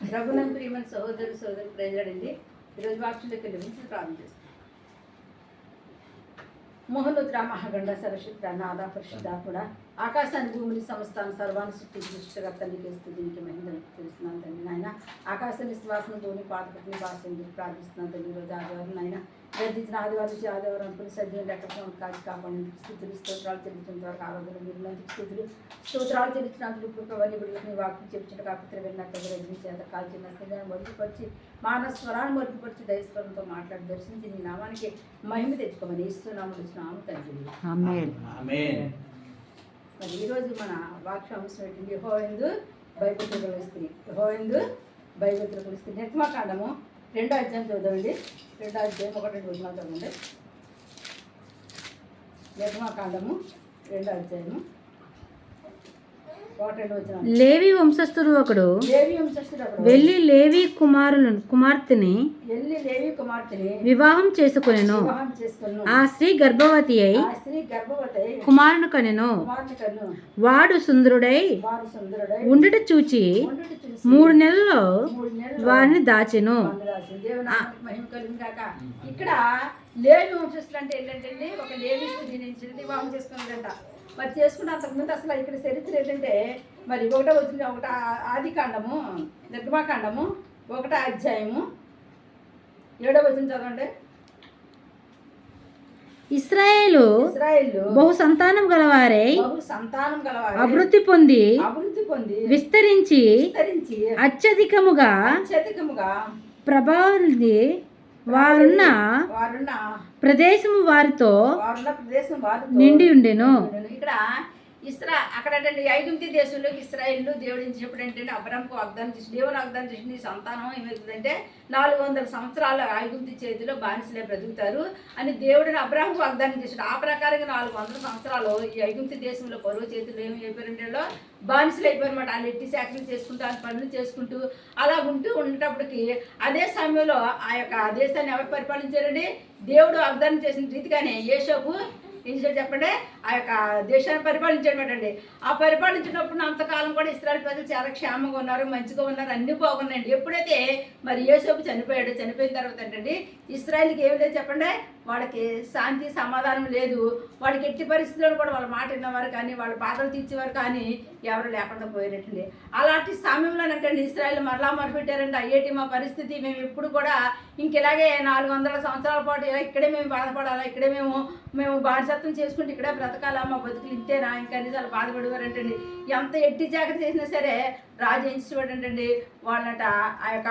రఘునంద్ ప్రియమైన సహోదరు ప్రజలండి. ఈరోజు వాక్యంలోకి వెళ్ళి ప్రారంభం చేస్తాం. మోహనుద్ర మహాగండ సరస్వత నాద పరిశుద్ధ కూడా ఆకాశాన్ని భూమిని సమస్తాన్ని సర్వాన్ని సృష్టి సృష్టికర్త నీకు స్థుతికి మహిళలు తెలుస్తున్నాను తండ్రి నాయన. ఆకాశాన్ని శ్వాసంతోని పాతపట్టిన భాషని ప్రార్థిస్తున్నాను తండ్రి. ఈరోజు ఆదివారం నాయన గర్దించిన ఆదివారం నుంచి ఆదివారం అనుకుని సజ్జలు లెక్కడం కాచి కాపాడేందుకు స్థుతులు స్తోత్రాలు చెల్లించిన వరకు ఆరోగ్యం మీరున్నందుకు స్తోత్రాలు చెల్లించినందుకు కృపవని బిడ్డలకు వాక్యం చెప్పించిన కాకపోతే వెళ్ళినట్టు చేత కాల్చిన స్నేహాన్ని మరుగుపరిచి మానవ స్వరాన్ని మరుగుపరిచి దయస్వరంతో మాట్లాడి దర్శించి నీ నామానికి మహిమ తెచ్చుకోమని ఇస్తున్నాము ఇస్తున్నాము తండ్రి. మరి ఈరోజు మన వాక్య అంశం ఏంటంటే యెహోవాయందు భయభక్తులు కలిగిస్తుంది. యెహోవాయందు భయభక్తులు కలిగిస్తుంది. నిర్గమకాండము 2వ అధ్యాయం చదవండి. 2వ అధ్యాయం 1-2 వచనాలు చదవండి. నిర్గమకాండము 2వ అధ్యాయము 1-2 వచనాలు. లేవి వంశస్థుడు ఒకడు వెళ్ళి లేవి కుమార్తెని వివాహం చేసుకొనెను. ఆ స్త్రీ గర్భవతి అయి కుమారుని కనెను. వాడు సుందరుడై ఉండుట చూచి 3 నెలల్లో వారిని దాచెను. ఇక్కడ లేవి వంశస్థులు అంటే ఏంటంటే ఒక లేవి స్త్రీ వివాహం చేసుకున్నాడంట. మరి చేసుకున్న అంతకుముందు అసలు ఇక్కడ చరిత్ర ఏంటంటే మరి 1 ఆది కాండము నిర్గమకాండము 1వ అధ్యాయము 7వ వచనం చదవండి. ఇశ్రాయేలు బహు సంతానం గలవారై అభివృద్ధి పొంది విస్తరించి అత్యధికముగా ప్రభావించి వారున్న ప్రదేశము వారితో నిండి ఉండెను. ఇక్కడ అక్కడ ఐగుప్తు దేశంలోకి ఇశ్రాయేలు దేవుడు చెప్పినప్పుడు ఏంటంటే అబ్రాహాముకు వాగ్దానం చేసి దేవుడు వాగ్దానం చేసి నీ సంతానం ఏమవుతుందంటే 400 సంవత్సరాలు ఐగుప్తు చేతిలో బానిసలే బ్రతుకుతారు అని దేవుడిని అబ్రాహాముకు వాగ్దానం చేశాడు. ఆ ప్రకారంగా 400 సంవత్సరాలు ఈ ఐగుప్తు దేశంలో పరువు చేతులు ఏమి అయిపోయారంటే బానిసలు అయిపోయారన్నమాట. వాళ్ళు ఎట్టి శాఖలు చేసుకుంటూ ఆ పనులు చేసుకుంటూ అలా ఉండేటప్పటికి అదే సమయంలో ఆ యొక్క దేశాన్ని ఎవరు పరిపాలించారండి? దేవుడు వాగ్దానం చేసిన రీతిగానే యోసేపు ఏం చేశాడు చెప్పండి, ఆ యొక్క దేశాన్ని పరిపాలించాడనమాట అండి. ఆ పరిపాలించినప్పుడు అంతకాలం కూడా ఇశ్రాయేలు ప్రజలు చాలా క్షేమంగా ఉన్నారు, మంచిగా ఉన్నారు, అన్నీ బాగున్నాయండి. ఎప్పుడైతే మరి యోసేపు చనిపోయిన తర్వాత ఏంటండి ఇశ్రాయేల్కి ఏమి లేదు చెప్పండి, వాళ్ళకి శాంతి సమాధానం లేదు. వాళ్ళకి ఎట్టి పరిస్థితుల్లో కూడా వాళ్ళ మాట విన్నవారు కానీ వాళ్ళ బాధలు తీర్చేవారు కానీ ఎవరు లేకుండా పోయినట్టండి. అలాంటి సమయంలోనంటండి ఇశ్రాయేల్ మరలా మొరపెట్టారండి, అయ్యేటి మా పరిస్థితి మేము ఎప్పుడు కూడా ఇంకెలాగే 400 సంవత్సరాల పాటు ఇక్కడే మేము బాధపడాలా, ఇక్కడే మేము బానిసత్వం చేసుకుంటే ఇక్కడే బ్రతకాలా, మా బతుకులు ఇంతేనా ఇంకా చాలా బాధపడేవారంటండి. ఎంత ఎట్టి జాగ్రత్త చేసినా సరే రాజు ఏం చేసేవాడంటండి వాళ్ళట ఆ యొక్క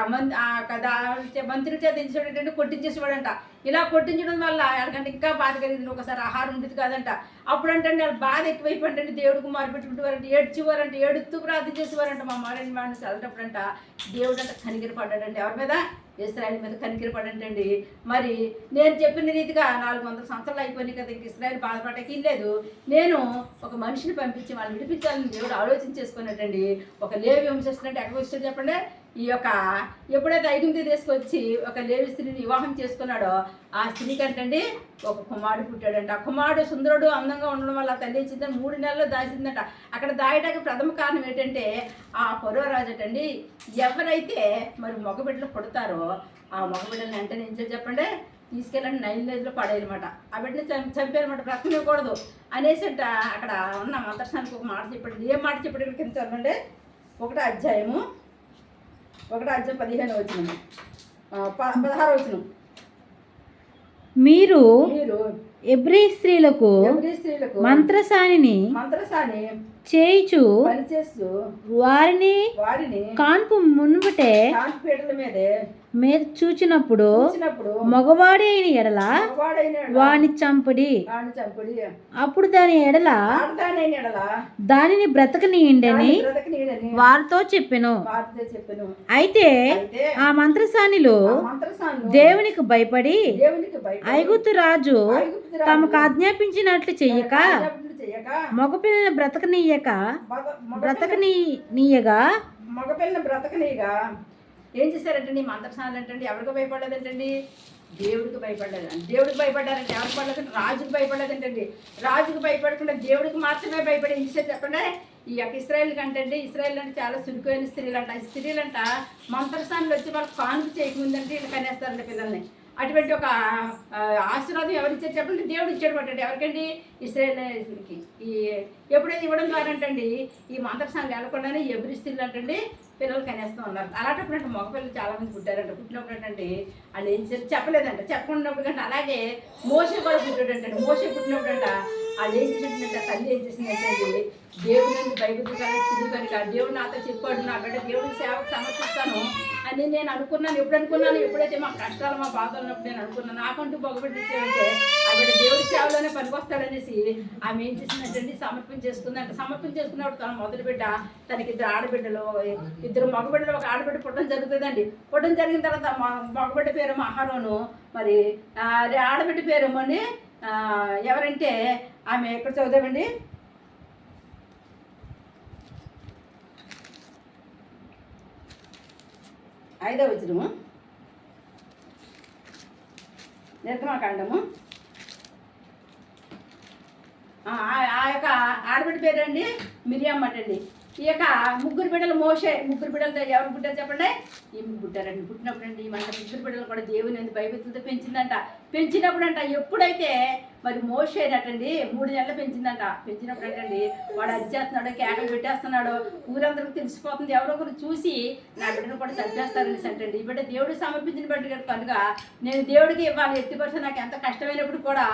మంత్రి చేత ఏం చేసేవాడంటే కొట్టించేసేవాడంట. ఇలా కొట్టించడం వల్ల వాళ్ళకంటే ఇంకా బాధ కలిగింది. ఒకసారి ఆహారం ఉండేది కాదంట. అప్పుడు అంటే వాళ్ళ బాధ ఎక్కువైపోయిందంటే దేవుడికి మొరపెట్టుకుంటేవారంటే ఏడుస్తూ ప్రార్థన చేసేవారంట. మా మారండి వాడిని చదివేటప్పుడంట దేవుడు అంట కనిగిరి పడ్డాడంటే ఎవరి మీద? ఇశ్రాయేల్ మీద కనికిరి పడంటండి. మరి నేను చెప్పిన రీతిగా 400 సంవత్సరాలు అయిపోయినాయి కదా, ఇంక ఇశ్రాయేల్ బాధపడటానికి లేదు. నేను ఒక మనిషిని పంపించి వాళ్ళని విడిపించాలని దేవుడు ఆలోచన చేసుకున్నట్టండి. ఒక లేవి వంశస్థులంటే ఎక్కడ వచ్చాడు చెప్పండి, ఈ యొక్క ఎప్పుడైతే ఐగుప్తు తీసుకొచ్చి ఒక లేవి స్త్రీని వివాహం చేసుకున్నాడో ఆ స్త్రీకి అంటండి ఒక కుమారుడు పుట్టాడంట. ఆ కుమారుడు సుందరుడు అందంగా ఉండడం వల్ల తల్లి ఇచ్చిందని 3 నెలల్లో దాచిందంట. అక్కడ దాయడానికి ప్రథమ కారణం ఏంటంటే ఆ ఫరో రాజు అంటండి ఎవరైతే మరి మగబిడ్డలు పుడతారో ఆ మగబిడ్డలను వెంటనే ఏం చేయాలి చెప్పండి, తీసుకెళ్ళండి నైల్ నదిలో పడేయాలన్నమాట. ఆ బిడ్డని చంపేయాలన్నమాట, బ్రతకనివ్వకూడదు అనేసి అంట. అక్కడ ఉన్న మంత్రసానికి ఒక మాట చెప్పండి. ఏం మాట చెప్పండి ఇక్కడ కింద చదవండి. 1వ అధ్యాయము 15వ వచనం 16వ వచనం. మీరు ఎబ్రీ స్త్రీలకు మంత్రసాని చేయిచు వారిని కాన్పు మునుబటే మీద చూచినప్పుడు మగవాడి అయిన ఎడల వాని చంపుడి. అప్పుడు దాని ఎడల దానిని బ్రతకనీయండని వారితో చెప్పెను. అయితే ఆ మంత్రసానిలో దేవునికి భయపడి ఐగుప్తు రాజు తమకు ఆజ్ఞాపించినట్లు చెయ్యక మగపిల్లని బ్రతకనీయగా ఏం చేశారంటండి? మంత్రసానులు అంటండి ఎవరికి భయపడలేదంటండి, దేవుడికి భయపడలేదండి. దేవుడికి భయపడ్డారంటే ఎవరికి పడలేదంటే రాజుకి భయపడలేదంటండి. రాజుకి భయపడకుండా దేవుడికి మాత్రమే భయపడి ఏం చేశారు చెప్పండి, ఈ యొక్క ఇస్రాయేల్ కంటే ఇస్రాయేల్ అంటే చాలా చురుకైన స్త్రీలంట. ఈ స్త్రీలంట మంత్రస్థానంలో వచ్చి వాళ్ళకి కానుక చేయకముందంటే వీళ్ళు కనేస్తారంట పిల్లల్ని. అటువంటి ఒక ఆశీర్వాదం ఎవరిచ్చారు చెప్పండి? దేవుడు ఇచ్చాడు పట్టండి. ఎవరికండి? ఇస్రాయేల్కి. ఈ ఎప్పుడైతే ఇవ్వడం ద్వారా అంటండి ఈ మంత్రస్థానం వెళ్ళకుండానే ఎబ్రీ స్త్రీలు అంటండి పిల్లలు కనేస్తూ ఉన్నారు. అలాంటప్పుడు అంటే మగపిల్లలు చాలామంది పుట్టారంట. పుట్టినప్పుడు ఏంటంటే వాళ్ళు ఏం చెప్పలేదంట. చెప్పకున్నప్పుడు కంటే అలాగే మోసే కూడా పుట్టాడంటే. మోసే పుట్టినప్పుడు అంట వాళ్ళు ఏం చేసినట్టు తల్లి ఏం చేసిందంటే దేవుడిని బైబిల్ స్థితి కనుక దేవుడు నాతో చెప్పాడు, నా బిడ్డ దేవుడికి సేవకు సమర్పిస్తాను అని నేను అనుకున్నాను. ఎప్పుడు అనుకున్నాను? ఎప్పుడైతే మా కష్టాలు మా బాధలు ఉన్నప్పుడు నేను అనుకున్నాను నాకంటూ మగబిడ్డ ఇచ్చాడంటే ఆ బిడ్డ దేవుడి సేవలోనే పనికొస్తాడనేసి ఆమె ఏం చేసిందంటే సమర్పణ చేసుకుందంట. సమర్పణ చేసుకున్నప్పుడు తన మొదటి బిడ్డ తనకి 2 ఆడబిడ్డలు 2 మగబిడ్డలు 1 ఆడబిడ్డ పుట్టడం జరుగుతుందండి. పుట్టడం జరిగిన తర్వాత మగబిడ్డ పేరు అహరోను, మరి ఆడబిడ్డ పేరు అని ఎవరంటే ఆమె ఎక్కడ చదువుతామండి? ఐదవ వచనము నిర్గమకాండము. ఆ యొక్క ఆడబిడ్డ పేరు అండి మిరియామ్ అటండి. ఈ యొక్క 3 బిడ్డలు మోషే. 3 బిడ్డలతో ఎవరు పుట్టారు చెప్పండి? ఈ పుట్టారండి. పుట్టినప్పుడు అండి మన 3 బిడ్డలు కూడా దేవుని బైబిల్తో పెంచిందంట. పెంచినప్పుడు అంట ఎప్పుడైతే మరి మోషే అటండి 3 నెలలు పెంచిందంట. పెంచినప్పుడు అంటండి వాడు అరిచేస్తున్నాడు, కేకలు పెట్టేస్తున్నాడు, ఊరందరికీ తెలిసిపోతుంది. ఎవరో ఒకరు చూసి నా బిడ్డను కూడా చంపేస్తారని అంటండి. ఈ బిడ్డ దేవుడు సమర్పించిన బిడ్డ కనుక నేను దేవుడికి ఇవ్వాలి. 80% నాకు ఎంత కష్టమైనప్పుడు కూడా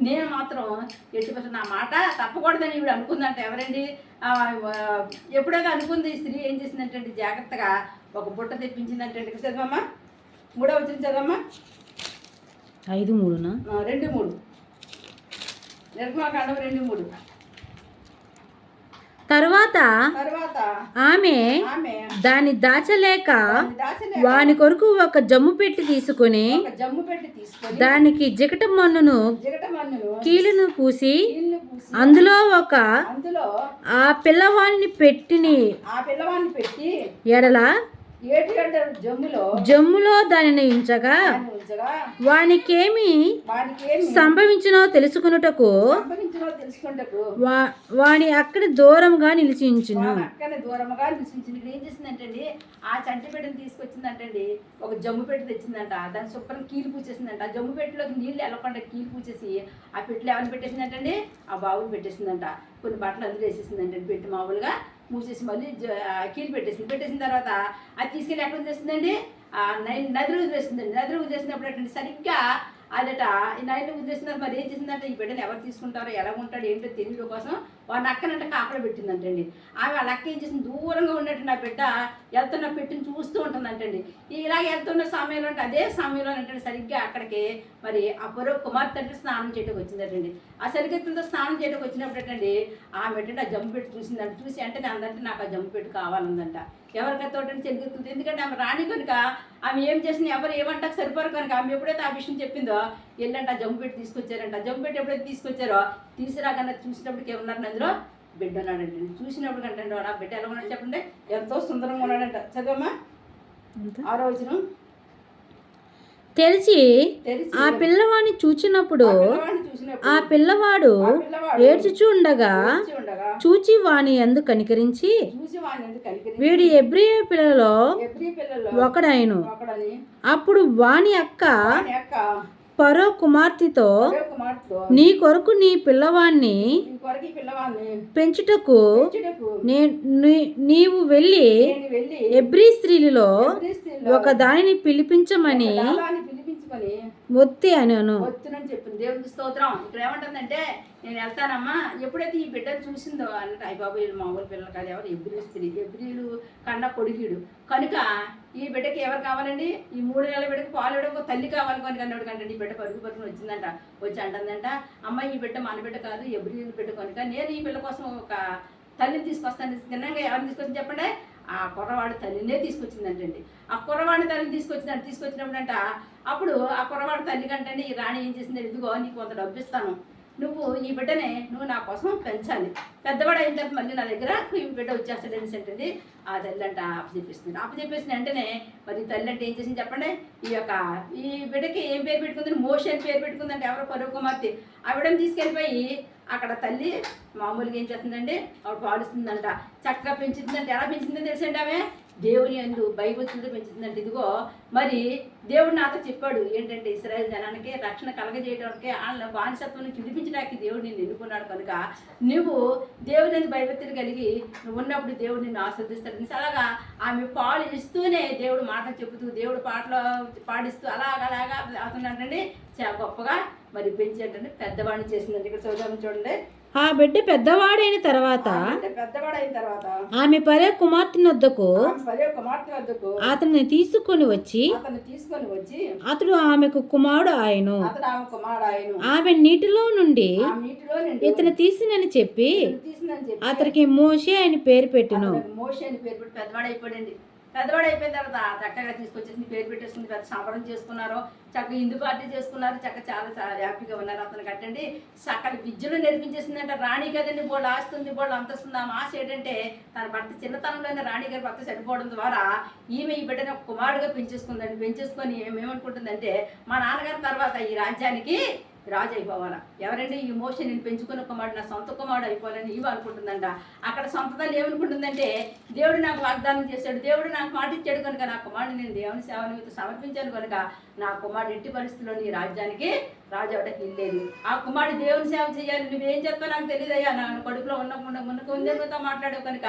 నేను మాత్రం 80% నా మాట తప్పకూడదని ఇవిడ అనుకుందంట. ఎవరండి? ఎప్పుడైతే అనుకుంది ఈ స్త్రీ ఏం చేసిందంటే జాగ్రత్తగా ఒక బుట్ట తెప్పించిందంటే. చదవమ్మా 3వ వచనం చదవమ్మా. 5:3 2:3 నిర్గమకాండం 2:3. తర్వాత ఆమె దాన్ని దాచలేక వాని కొరకు ఒక జమ్ము పెట్టి తీసుకుని దానికి జిగట మన్నును కీలును పూసి అందులో ఆ పిల్లవాడిని పెట్టి ఎడల జమ్ములో దానిని ఉంచగా వానికేమి సంభవించినో తెలుసుకున్నటకు వాని అక్కడ దూరంగా నిలిచించును. ఏం చేసిందంటండి ఆ చంటి పెట్టిని తీసుకొచ్చిందంటండి. ఒక జమ్ము పెట్టి తెచ్చిందంట. దాన్ని శుభ్రం కీలు పూచేసిందంట. ఆ జమ్ము పెట్టిలోకి నీళ్ళు వెళ్ళకుండా కీలు పూచేసి ఆ పెట్టిలో ఎవరిని పెట్టేసిందంటండి? ఆ బావులు పెట్టేసిందంట. కొన్ని బట్టలు అందులో వేసేసిందంటండి. పెట్టి మామూలుగా మూసేసి మళ్ళీ కీలు పెట్టేసిన తర్వాత అది తీసుకెళ్ళి ఎక్కడ వదిలేస్తుందండి? నదిలో వదిలేస్తుందండి. నదిలో వదిలేసినప్పుడు అటువంటి సరిగ్గా అదట ఈ నైన్లో వదిలేస్తున్నారు. మరి ఏం చేసిందంటే ఈ బిడ్డను ఎవరు తీసుకుంటారో ఎలా ఉంటాడో ఏంటో తెలియడం కోసం వాళ్ళ అక్కనంట కాపలా పెట్టిందంటండి. ఆమె వాళ్ళ అక్క ఏం చేసింది? దూరంగా ఉన్నట్టు నా బిడ్డ వెళ్తున్న పెట్టిని చూస్తూ ఉంటుందంటండి. ఇలా వెళ్తున్న సమయంలో అంటే అదే సమయంలో అంటే సరిగ్గా అక్కడికి మరి ఆ పొరవ కుమార్తె అంటే స్నానం చేయడానికి వచ్చిందటండి. ఆ సరిగెత్తులతో స్నానం చేయడానికి వచ్చినప్పుడు ఏంటండి ఆమె ఏంటంటే ఆ జంపు పెట్టి చూసిందంట. చూసి అంటే అందంటే నాకు ఆ జంపు పెట్టి కావాలందంట. ఎవరికైతే చెలిగెత్తుంది. ఎందుకంటే ఆమె రాణి కనుక ఆమె ఏం చేసింది ఎవరు ఏమంటాక సరిపోరు కనుక ఆమె ఎప్పుడైతే ఆ విషయం చెప్పిందో వెళ్ళంటే ఆ జంపు పెట్టి తీసుకొచ్చారంట. జంపు పెట్టి ఎప్పుడైతే తీసుకొచ్చారో తీసుకురాకన్నా చూసినప్పటికి ఏమన్నారు అందులో బిడ్డ ఉన్నాడంటే. చూసినప్పుడు కంటే వాడు ఆ బిడ్డ ఎలా ఉన్నాడు చెప్పండి? ఎంతో సుందరంగా ఉన్నాడంట. చదవమ్మా 6వ వచనం. తెలిసి ఆ పిల్లవాడిని చూచినప్పుడు ఆ పిల్లవాడు ఏడ్చుచుండగా చూచి వాని యందు కనికరించి వీడు ఎబ్రీ పిల్లలో ఒకడైను. అప్పుడు వాని అక్క ఫరో కుమార్తెతో నీ కొరకు నీ పిల్లవాడిని పెంచుటకు నీవు వెళ్ళి ఎబ్రీ స్త్రీలలో ఒక దానిని పిలిపించమని ఒత్తి అను. చెప్పింది. దేవుడికి స్తోత్రం. ఇక్కడ ఏమంటుందంటే నేను వెళ్తానమ్మా. ఎప్పుడైతే ఈ బిడ్డను చూసిందో అన్నట్టు అయ్య బాబు వీళ్ళు మామూలు పిల్లలు కాదు, ఎవరు ఎబ్రీ స్త్రీ, ఎబ్రీలు కన్నా పొడిగిడు కనుక ఈ బిడ్డకి ఎవరు కావాలండి? ఈ 3 నెలల బిడ్డకి పాలు ఇవ్వడం తల్లి కావాలి కనుక అన్నాడు కంటే ఈ బిడ్డ పరుగుని వచ్చిందంట. వచ్చి అంటుందంట అమ్మ ఈ బిడ్డ మన బిడ్డ కాదు ఎబ్రీలు బిడ్డ కనుక నేను ఈ బిడ్డ కోసం ఒక తల్లిని తీసుకొస్తాను. తిన్నాక ఎవరిని తీసుకొచ్చి చెప్పండి? ఆ కుర్రవాడు తల్లినే తీసుకొచ్చిందంటండి. ఆ కుర్రవాడి తల్లిని తీసుకొచ్చినప్పుడు అంట అప్పుడు ఆ కుర్రవాడు తల్లి కంటే ఈ రాణి ఏం చేసింది? ఇదిగో నీకు కొంత డబ్బు ఇస్తాను, నువ్వు ఈ బిడ్డనే నువ్వు నా కోసం పెంచాలి, పెద్దవాడు అయిన తర్వాత మళ్ళీ నా దగ్గర ఈ బిడ్డ వచ్చేస్తాడు అనేసి అంటుంది. ఆ తల్లి అంట అప్పచెప్పేసిన వెంటనే మరి తల్లి అంటే ఏం చేసింది చెప్పండి? ఈ బిడ్డకి ఏం పేరు పెట్టుకుందని? మోషే అని పేరు పెట్టుకుందంటే. ఎవరో ఫరో కుమార్తె. ఆ బిడ్డను తీసుకెళ్ళిపోయి అక్కడ తల్లి మామూలుగా ఏం చేస్తుందండి, ఆవిడ పాలిస్తుందంట, చక్కగా పెంచుతుందంటే. ఎలా పెంచుతుందో తెలుసండి ఆమె? దేవుని యందు భయభక్తులతో పెంచుతుందంటే. ఇదిగో మరి దేవుడు నాతో చెప్పాడు ఏంటంటే, ఇశ్రాయేల్ జనానికి రక్షణ కలగజేయడానికి, వాళ్ళ బానిసత్వం నుంచి విడిపించడానికి దేవుడు నిన్ను ఎన్నుకున్నాడు కనుక నువ్వు దేవుని భయభక్తులు కలిగి నువ్వు ఉన్నప్పుడు దేవుడు నిన్ను ఆస్వాదిస్తాడు. అలాగా ఆమె పాలు ఇస్తూనే దేవుడు మాటలు చెబుతూ, దేవుడు పాటలు పాడిస్తూ అలాగలాగా అవుతున్నాడండి. చాలా గొప్పగా మరి పెంచేటండి పెద్దవాడిని చేసిందండి. ఇక్కడ చూడండి. ఆ బిడ్డ పెద్దవాడైన తర్వాత ఆమె పరే కుమార్తె వద్దకు అతన్ని తీసుకొని వచ్చి అతడు ఆమెకు కుమారుడు ఆయను. ఆమె నీటిలో నుండి ఇతను తీసినని చెప్పి అతనికి మోషే అని పేరు పెట్టును. పెద్దవాడు అయిపోయిన తర్వాత చక్కగా తీసుకొచ్చేసి పేరు పెట్టేసుకుని పెద్ద సంబరం చేసుకున్నారు, చక్కగా హిందూ పార్టీ చేసుకున్నారు, చక్కగా చాలా హ్యాపీగా ఉన్నారు. అతను కట్టండి సకల విద్యలు నేర్పించేసిందంట. రాణి కదండి, బోళ్ళు ఆస్తుంది, బోళ్ళు అంతస్తుంది. ఆమె ఆశ ఏంటంటే తన భర్త చిన్నతనంలోనే రాణి గారి భర్త చనిపోవడం ద్వారా ఈమె ఈ బిడ్డని ఒక కుమారుడుగా పెంచేసుకుందండి. పెంచేసుకొని ఏమేమనుకుంటుందంటే, మా నాన్నగారి తర్వాత ఈ రాజ్యానికి రాజు అయిపోవాలా. ఎవరండి? ఈ మోషన్ నేను పెంచుకున్న కుమారుడు, నా సొంత కుమారుడు అయిపోవాలని ఇవి అనుకుంటుందంట. అక్కడ సొంతదాలు ఏమనుకుంటుందంటే, దేవుడు నాకు వాగ్దానం చేశాడు, దేవుడు నాకు మాట ఇచ్చాడు కనుక నా కుమారుడు నేను దేవుని సేవ నిమిత్తం సమర్పించాను కనుక నా కుమారుడు ఎట్టి పరిస్థితుల్లో ఈ రాజ్యానికి రాజు అవడానికి వెళ్ళేది. ఆ కుమారుడు దేవుని సేవ చేయాలి, నువ్వేం చెప్తావు నాకు తెలియదయ్యా, నా కడుపులో ఉన్నతో మాట్లాడావు కనుక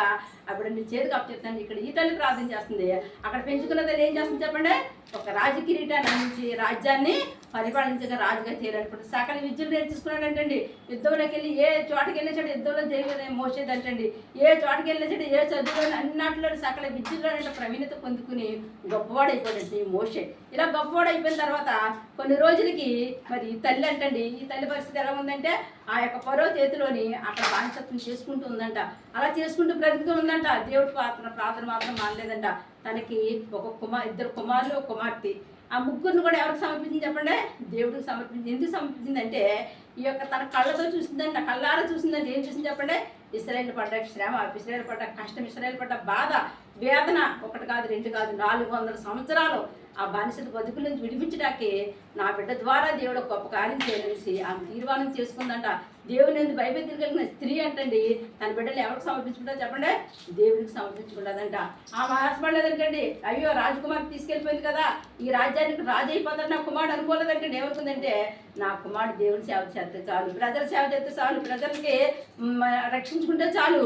అప్పుడు నీ చేతికి అప్పు చెప్తాను. ఇక్కడ ఈ తల్లి ప్రార్థన చేస్తుంది, అక్కడ పెంచుకున్న తల్లి ఏం చేస్తుంది చెప్పండి? ఒక రాజకిరీటాన్ని అందించి రాజ్యాన్ని పరిపాలించగా రాజుగా చేయాలనుకుంటే సకల విద్యలు నేర్చుకున్నాడంటండి. యుద్ధంలోకి వెళ్ళి ఏ చోటకి వెళ్ళేసాడు, యుద్ధంలో దేవుడు మోసేదంటండి. ఏ చోటకి వెళ్ళేసాడు, ఏ చదువులో అన్నట్లో సకల విద్యల్లో ప్రవీణత పొందుకుని గొప్పవాడైపోయాడండి ఈ మోషే. ఇలా గొప్పవాడు అయిపోయిన తర్వాత కొన్ని రోజులకి మరి ఈ తల్లి అంటండి, ఈ తల్లి పరిస్థితి ఎలా ఉందంటే, ఆ యొక్క పరో చేతిలోని అక్కడ బానిసత్వం చేసుకుంటూ ఉందంట. అలా చేసుకుంటూ బ్రతుకుతూ ఉందంట. దేవుడి ప్రార్థన మాత్రం మానలేదంట. తనకి ఇద్దరు కుమారులు, ఒక కుమార్తె. ఆ ముగ్గురిని కూడా ఎవరికి సమర్పించింది చెప్పండి? దేవుడికి సమర్పించింది. ఎందుకు సమర్పించిందంటే, ఈ యొక్క తన కళ్ళతో చూసిందంట, కళ్ళారా చూసిందంటే. ఏం చూసింది చెప్పండి? ఇశ్రాయేలు పడ్డ శ్రమ, ఇశ్రాయేలు పడ్డ కష్టం, ఇశ్రాయేలు పడ్డ బాధ, వేదన. ఒకటి కాదు, రెండు కాదు, 400 సంవత్సరాలు ఆ బానిసల బతుకుల నుంచి విడిపించడానికి నా బిడ్డ ద్వారా దేవుడు గొప్ప కార్యం చేయాలనేసి ఆమె తీర్మానం చేసుకుందంట. దేవుని ఎందుకు భయభక్తులు కలిగిన స్త్రీ అంటండి తన బిడ్డలు ఎవరికి సమర్పించుకుంటారు చెప్పండి? దేవుడికి సమర్పించుకుంటుందంట. ఆమె ఆశపడలేదంటండి, అయ్యో రాజకుమార్కి తీసుకెళ్ళిపోయింది కదా, ఈ రాజ్యానికి రాజు అయిపోతాడు నా కుమారుడు అనుకోలేదంటే. ఏమవుతుందంటే, నా కుమారుడు దేవుని సేవ చేస్తే చాలు, ప్రజల సేవ చేస్తే చాలు, ప్రజలకి రక్షించుకుంటే చాలు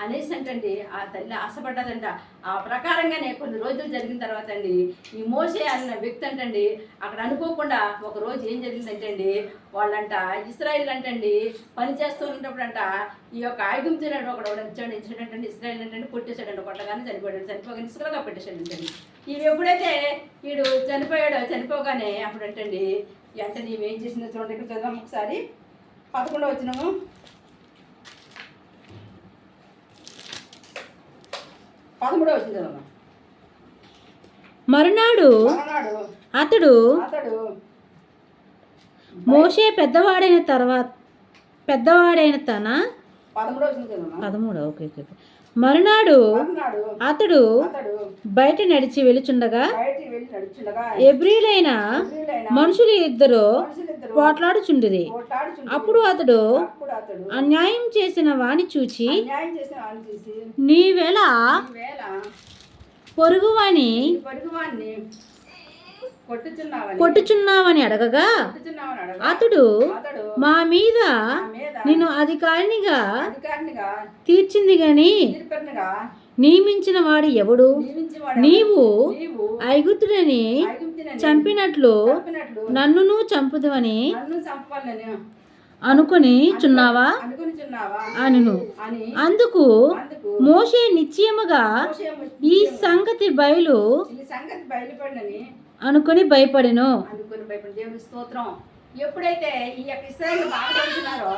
అనేసి అంటండి ఆ తల్లి ఆశపడ్డదంట. ఆ ప్రకారంగానే కొన్ని రోజులు జరిగిన తర్వాత అండి ఈ మోషే అన్న వ్యక్తి అంటండి అక్కడ అనుకోకుండా ఒక రోజు ఏం జరిగిందంటే అండి, వాళ్ళంట ఇశ్రాయేల్ అంటండి పని చేస్తూ ఉన్నప్పుడంట ఈ యొక్క ఐగుప్తునాడు ఒకడు వచ్చాడు, ఇచ్చాడంటే ఇశ్రాయేల్ అంటే కొట్టేశాడంట. కొట్టగానే చనిపోయాడు, చనిపోగానే ఇసుకలుగా పెట్టేశాడంటండి. ఇవి ఎప్పుడైతే వీడు చనిపోగానే అప్పుడంటండి అంటే నీవేం చేసిందో చూడండి. ఇక్కడ చదువు ఒకసారి 11వ వచనము. 13వ వచనం చదవమ్మా. మరునాడు అతడు మోషే పెద్దవాడైన తన 13 ఓకే. మరునాడు అతడు బయట నడిచి వెళుచుండగా ఎబ్రీలైన మనుషులు ఇద్దరు పోట్లాడుచుండిరి. అప్పుడు అతడు అన్యాయం చేసిన వాణ్ణి చూచి, నీవేళ పొరుగువాణ్ణి కొట్టుచున్నావని అడగగా అతడు మా మీద నిన్ను అధికారినిగా తీర్చింది గాని నియమించిన వాడు ఎవడు? నీవు ఐగుప్తులని చంపినట్లు నన్నును చంపుదువని అనుకుని చున్నావా అనును. అందుకు మోషే నిశ్చయముగా ఈ సంగతి బయలుపడినని అనుకుని భయపడెను. దేవుని స్తోత్రం. ఎప్పుడైతే ఈ యొక్క ఇశ్రాయేలు బాధ పడుతున్నారో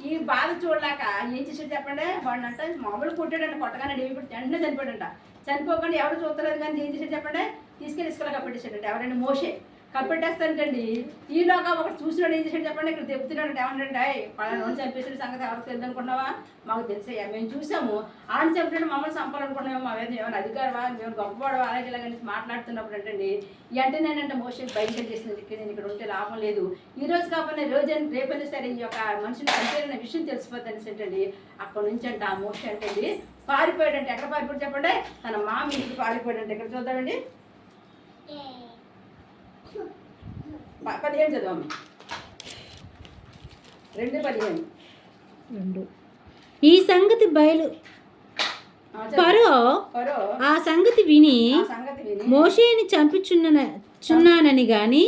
ఈ బాధ చూడలేక ఏం చేసాడు చెప్పండి? వాడిని అంటే మామూలు కొట్టాడంట, కొట్టగానే వెంటనే చనిపోయాడంట. చనిపోకుండా ఎవరు చూస్తలేదు కానీ ఏం చేసాడు చెప్పండి? తీసుకెళ్ళి ఇసుకలుగా పెట్టేశాడంట. ఎవరండి? మోషే. కప్పెట్టేస్తానంటండి. ఈలోగా ఒకటి చూసినాడు ఏం చేశాడు చెప్పండి, ఇక్కడ చెప్తున్నాడు ఏమంటే పలానా చంపేసిన సంగతి ఎవరికి తెలియదు అనుకున్నావా, మాకు తెలిసయ్యా, మేము చూసాము, ఆయన చెప్పినట్టు మమ్మల్ని చంపాలనుకున్నాము, మా మీద ఏమైనా అధికారమా, మేము గొప్పవాడవా అలాగే ఇలాగని మాట్లాడుతున్నప్పుడు అంటండి వెంటనేనంటే మోషే బయట చేసినది, నేను ఇక్కడ ఉంటే లాభం లేదు, ఈ రోజు కాకపోతే రేపైనా సరే ఈ యొక్క మనిషిని చంపేయాలనే విషయం తెలిసిపోతుంది అంటండి. అక్కడ నుంచి అంటే ఆ మోషే అంటండి పారిపోయాడంటే, ఎక్కడ పారిపోయాడు చెప్పండి, తన మామ ఇంటికి పారిపోయాడంటే. ఎక్కడ చూద్దామండి, 15 చదవమ్మ, 2:15. ఈ సంగతి ఫరో ఆ సంగతి విని మోషేని చంపుచున్నానని గాని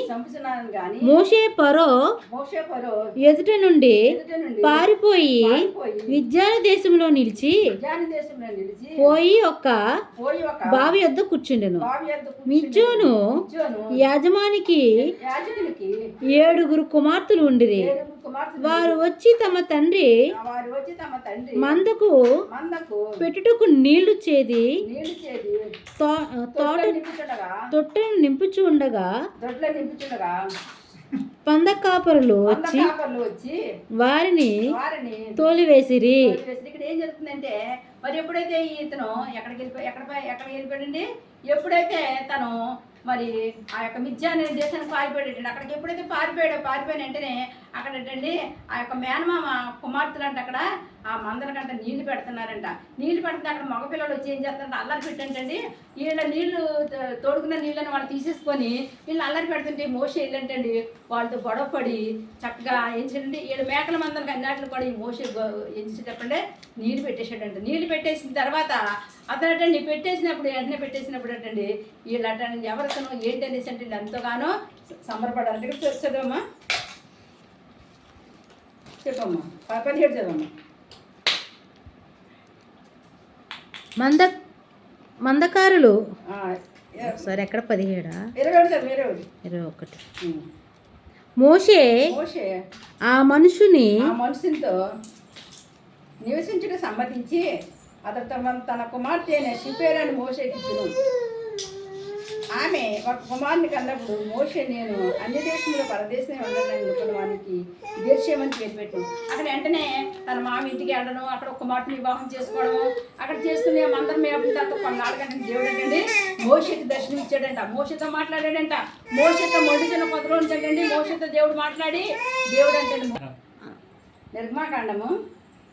మోషే ఫరో ఎదుట నుండి పారిపోయి విద్యాన దేశంలో నిలిచి పోయి ఒక బావి వద్ద కూర్చుండెను. మిజ్జోను యాజమానికి 7 కుమార్తెలు ఉండిరి. వారు వచ్చి తమ తండ్రి మందకు పెట్టుటకు నీళ్లు చేది తొట్టెను నింపుచు ఉండగా పంద కాపరులు వచ్చి వారిని తోలివేసిరి. ఇక్కడ ఏం జరుగుతుందంటే, మరి ఎప్పుడైతే ఇతను ఎక్కడికి వెళ్ళిపోయాడండి, ఎప్పుడైతే తను మరి ఆ యొక్క మిథ్యాన దేశానికి పారిపోయాడు, అక్కడికి ఎప్పుడైతే పారిపోయిన వెంటనే అక్కడ ఏంటండి ఆ యొక్క మేనమామ కుమార్తెలు అంటే అక్కడ ఆ మందల కంట నీళ్లు పెడుతున్నారంట. నీళ్లు పెడితే అక్కడ మగపిల్లలు వచ్చి ఏం చేస్తారంటే అల్లరి పెట్టండి, వీళ్ళ నీళ్లు తోడుకున్న నీళ్ళని వాళ్ళు తీసేసుకొని వీళ్ళు అల్లరి పెడుతుంటే మోషే వెళ్ళంటండి వాళ్ళతో గొడవపడి చక్కగా ఏం చేయండి, 7 మేకల మందలకు అన్నిటిని కూడా ఈ మోషే ఏం చేసి చెప్పండి నీళ్లు పెట్టేసాడంట. నీళ్లు పెట్టేసిన తర్వాత అతనటండి వెంటనే పెట్టేసినప్పుడు అంటండి వీళ్ళు అటండి ఎవరితను ఏంటి అనేసి అంటే ఎంతగానో సంబరపడాలంటే. ఇక్కడ చదవమ్మా, చెప్పమ్మా, 17 చదవమ్మా. మందకారులు సరే ఎక్కడ 17 21 మోషే ఆ మనుషునితో నివసించుటకు సమ్మతించి అతడు తన కుమార్తె అయిన షిపేరాని మోషేకి ఇచ్చెను. ఆమె ఒక కుమారుని కన్నప్పుడు మోషే నేను అన్ని దేశంలో పరదేశం ఉండాలని అనుకున్న వానికి దేశమని పేరు పెట్టాను. అక్కడ వెంటనే తన మామ ఇంటికి వెళ్ళడం, అక్కడ ఒక కుమార్తెని వివాహం చేసుకోవడము, అక్కడ చేసుకునే అందరం మేము తర్వాత కొన్నాళ్ళ కంటే దేవుడు ఏంటండి మోషేకి దర్శనం ఇచ్చాడంట, మోషేతో మాట్లాడాడంట. మోషేతో మొండిచిన కొత్తలో ఉంచండి, మోషేతో దేవుడు మాట్లాడి దేవుడు అంటే నిర్మాకాండము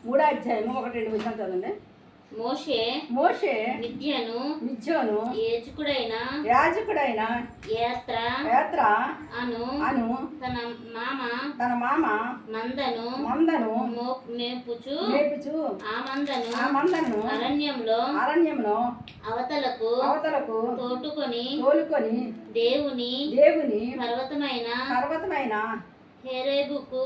3వ అధ్యాయము 1-2 వచనాలు చదవండి. మోషే మిద్యాను యాజకుడైన యాత్ర అను తన మామ మందను మేపుచు ఆ మందను అరణ్యంలో అవతలకు తోలుకొని దేవుని పర్వతమైన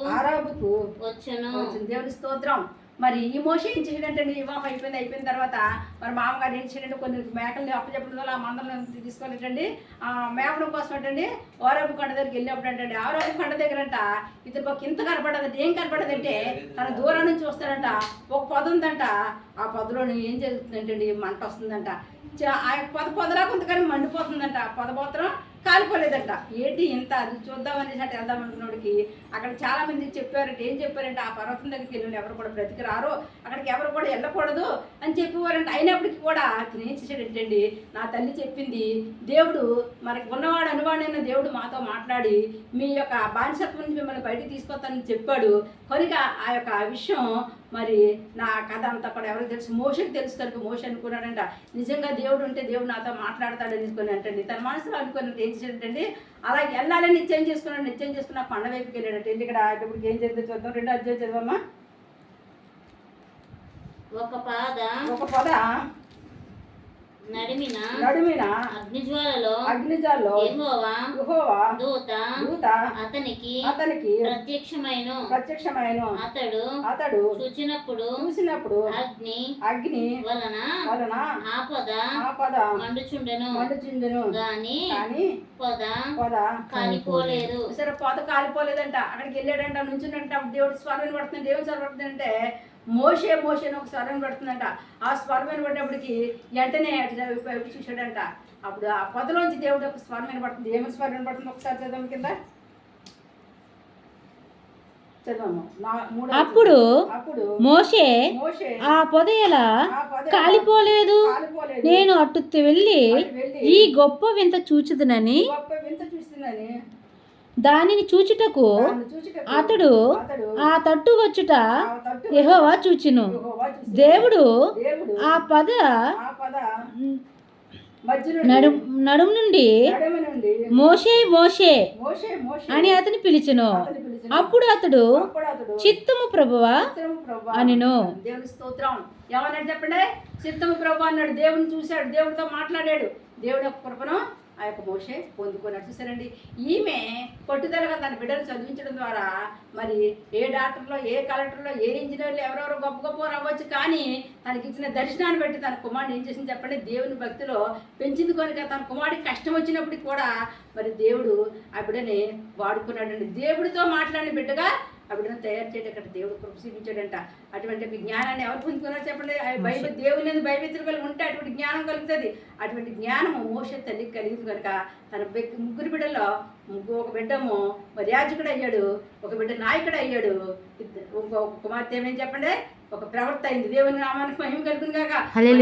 హోరేబుకు వచ్చెను. దేవుని స్తోత్రం. మరి ఈ మోషే ఏం చేసాడంటే వివాహం అయిపోయిన తర్వాత మరి మామగారు ఏం చేయాలంటే కొన్ని మేకల్ని అప్పచెప్పడం వల్ల ఆ మందలను తీసుకెళ్ళటండి ఆ మేపడం కోసం అంటండి ఓరేబు కొండ దగ్గరికి వెళ్ళినప్పుడు అంటండి ఓరేబు కొండ దగ్గర అంట ఇతనికి ఒక ఇంత కనపడదంటే ఏం కనపడదంటే తన దూరం నుంచి చూస్తాడంట ఒక పొద ఉందంట, ఆ పొదలో ఏం జరుగుతుందంటండి మంట వస్తుందంట, ఆ పొదలా కొంతకాని మండిపోతుందంట, పొద మాత్రం కాలిపోలేదంట. ఏంటి ఇంత అది చూద్దామనేసి అంటే వెళ్దాం అనుకున్నోడికి అక్కడ చాలా మంది చెప్పారంటే ఏం చెప్పారంటే ఆ పర్వతం దగ్గరికి వెళ్ళిన ఎవరు కూడా బ్రతికి రారు, అక్కడికి ఎవరు కూడా వెళ్ళకూడదు అని చెప్పేవారంటే. అయినప్పటికీ కూడా అతను ఏం చేశాడంటండి, నా తల్లి చెప్పింది దేవుడు మనకి ఉన్నవాడు అనువాడైన దేవుడు మాతో మాట్లాడి మీ యొక్క బానిసత్వం నుంచి మిమ్మల్ని బయటకు తీసుకొస్తానని చెప్పాడు కనుక ఆ యొక్క విషయం మరి నా కథ అంతా కూడా ఎవరికి తెలుసు, మోషకి తెలుసు కనుక మోష అనుకున్నాడంట నిజంగా దేవుడు ఉంటే దేవుడు నాతో మాట్లాడతాడు అనుకుని అంటండి. తన మనసులో అనుకున్నట్టు ఏం చేశాడంటండి అలా వెళ్ళాలని నిశ్చయం చేసుకున్న కొండ వైపుకి వెళ్ళాడంటే. ఇక్కడ ఇప్పుడు ఏం జరిగిందో చూద్దాం. 2వ అధ్యాయం చదవమ్మా. ఒక పద నడిమిన అగ్నిజ్వాలలో యెహోవా దూత అతనికి ప్రత్యక్షమైన అతడు చూసినప్పుడు అగ్ని వలన ఆపద మండుచుండెను గాని పొద కాలిపోలేదు. సరే పొద కాలిపోలేదంట. అక్కడికి వెళ్ళాడంట, నుంచుండంట, దేవుడు స్వరం పడుతుంది. దేవుడు స్వరం పడుతుందంటే మోషే మోషే అని ఒక స్వరం పడుతుందంట. ఆ స్వరం వినబడినప్పటికి వెంటనే అటు చూశాడంట. అప్పుడు ఆ పొదలోంచి దేవుడు ఒక స్వరం వినబడుతుంది. ఏమి స్వరం వినబడుతుంది ఒకసారి చదవం కింద చదవము. అప్పుడు మోషే ఆ పొద ఎలా కాలిపోలేదు, నేను అటు వెళ్ళి ఈ గొప్ప వింత చూచుదునని దానిని చూచుటకు అతడు ఆ తట్టు వచ్చుట యెహోవా చూచెను. దేవుడు ఆ పద నడుము నుండి మోషే మోషే అని అతని పిలిచెను. అప్పుడు అతడు చిత్తము ప్రభువా అనెను. దేవుని స్తోత్రం. ఏమన్నాడు చెప్పండి? చిత్తము ప్రభు అన్నాడు. దేవుని చూశాడు, దేవుడితో మాట్లాడాడు. దేవుడి యొక్క కృపను ఆ యొక్క మోషే పొందుకున్నాడు. చూసారండి, ఈమె పట్టుదలగా తన బిడ్డలు చదివించడం ద్వారా మరి ఏ డాక్టర్లో, ఏ కలెక్టర్లో, ఏ ఇంజనీర్లు ఎవరెవరో గొప్ప గొప్ప రావచ్చు, కానీ తనకి ఇచ్చిన దర్శనాన్ని బట్టి తన కుమారుడు ఏం చేసింది చెప్పండి? దేవుని భక్తిలో పెంచింది కనుక తన కుమారుడికి కష్టం వచ్చినప్పటికి కూడా మరి దేవుడు ఆ బిడ్డని వాడుకున్నాడండి. దేవుడితో మాట్లాడిన బిడ్డగా ఆ బిడ్డను తయారు చేయడం అక్కడ దేవుడు కృప చూపించాడంట. అటువంటి జ్ఞానాన్ని ఎవరు పొందుకున్నారో చెప్పండి? బైబిల్ దేవుని భయభక్తులు కలిగి ఉంటే అటువంటి జ్ఞానం కలుగుతుంది. అటువంటి జ్ఞానము మోషే తల్లికి కలిగింది కనుక తన ముగ్గురు బిడ్డల్లో ఒక బిడ్డము మరి యాజకుడు అయ్యాడు, ఒక బిడ్డ నాయకుడు అయ్యాడు, ఇంకో కుమార్తె ఏమేం చెప్పండి? ఒక ప్రవర్త అయింది. దేవుని నామానికి మహిమ కలుగుతుంది కాక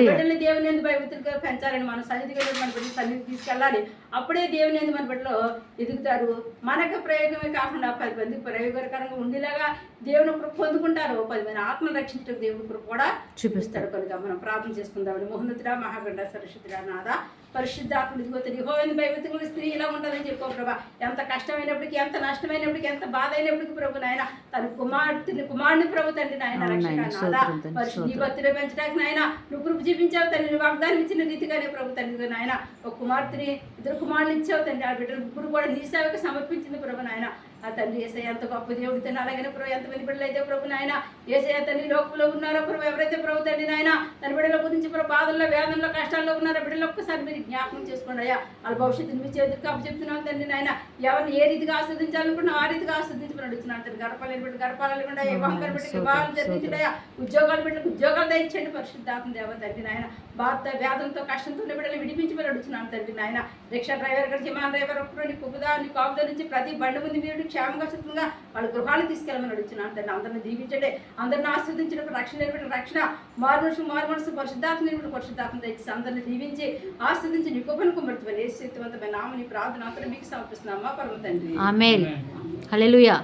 బిడ్డల్ని దేవుని ఎందుకు భయభక్తులుగా పెంచాలని మనం సన్నిధిగా మన బిడ్డలు సన్నిధి తీసుకెళ్ళాలి. అప్పుడే దేవుని ఎందుకు మన బిడ్డలో ఎదుగుతారు. మనకు ప్రయోగమే కాకుండా 10 మందికి ప్రయోగకరంగా ఉండేలాగా దేవుని కృప పొందుకుంటారు. 10 మంది ఆత్మను రక్షించడం దేవుని కృప కూడా చూపిస్తాడు కనుక మనం ప్రార్థన చేసుకుందామని. మహోన్నతుడా, మహాగండ, సరస్వతుడా, నాథ పరిశుద్ధాత్మ దిగుతుంది. యెహోవా భయభక్తులు స్త్రీ ఇలా ఉండాలని చెప్పు ప్రభా. ఎంత కష్టమైనప్పటికీ, ఎంత నష్టమైనప్పటికీ, ఎంత బాధ అయినప్పటికీ ప్రభు నాయన తన కుమారుని ప్రభు తండ్రి నాయన రక్షణ పరిశుద్ధి భక్తులు పెంచడానికి నాయన నువ్వు కృప చూపించావు తండ్రి. నువ్వు వాగ్దానం ఇచ్చిన రీతిగానే ప్రభు తండ్రి నాయన ఒక కుమార్తెని 2 కుమారులు ఇచ్చావు తండ్రి. ఆ బిడ్డలు ముగ్గురు కూడా నీ సేవకు సమర్పించింది ప్రభు నాయన. ఆ తండ్రి ఏసయ్య ఎంత గొప్ప దేవుడు తండ్రి. అలాగనే ప్రభు ఎంతమంది బిడ్డలు అయితే ప్రభు నాయన ఏసయ్య తండ్రి లోకంలో ఉన్నారో ప్రభు, ఎవరైతే ప్రభు తండ్రి నాయన తన బిడ్డల గురించి ప్రభు బాధల్లో, వేదనలో, కష్టాల్లో ఉన్నారో బిడ్డలు ఒక్కసారి మీరు జ్ఞాపకం చేసుకోండి అయ్యా. వాళ్ళ భవిష్యత్తుని మీ చేతికి అప్పచెప్తున్నాం తండ్రి నాయన. ఎవరిని ఏ రీతిగా ఆస్వాదించాలనుకున్నా ఆ రీతిగా ఆస్వాదించమని అడుగుతున్నాను తండ్రి. గడపాలని బిడ్డ గడపాలని బిడ్డ, వివాహం బిడ్డకి వివాహాలు జరిగించడయా, ఉద్యోగాలు బిడ్డలకు ఉద్యోగాలు దయచేయండి పరిశుద్ధాత్మ దేవ తండ్రి నాయన. బాధ వేదంతో కష్టంతో బిడ్డలు విడిపించమని అడుగుతున్నాను తండ్రి నాయన. రిక్షా డ్రైవర్ గారు, విమాన డ్రైవర్ ఒక్కరు నీ కుబుదా నీ కాపుదా నుంచి ప్రతి బండి ముందు మీరు క్షేమంగా సుఖంగా వాళ్ళ గృహాలు తీసుకెళ్ళమని అడుగుతున్నాను తండ్రి. అందరిని దీవించండి, అందరిని ఆస్వాదించినప్పుడు రక్షణ రక్షణ మారు మనసు పరిశుద్ధాత్మ పరిశుద్ధాత్మ తెచ్చి అందరిని దీవించి ఆస్వాదించి నీ కృపను కుమ్మర్తుమని ఏ శక్తివంతమైన నామని ప్రార్థన అంతా మీకు సమర్పిస్తున్నామా పరమ తండ్రి. ఆమేన్. హల్లెలూయా.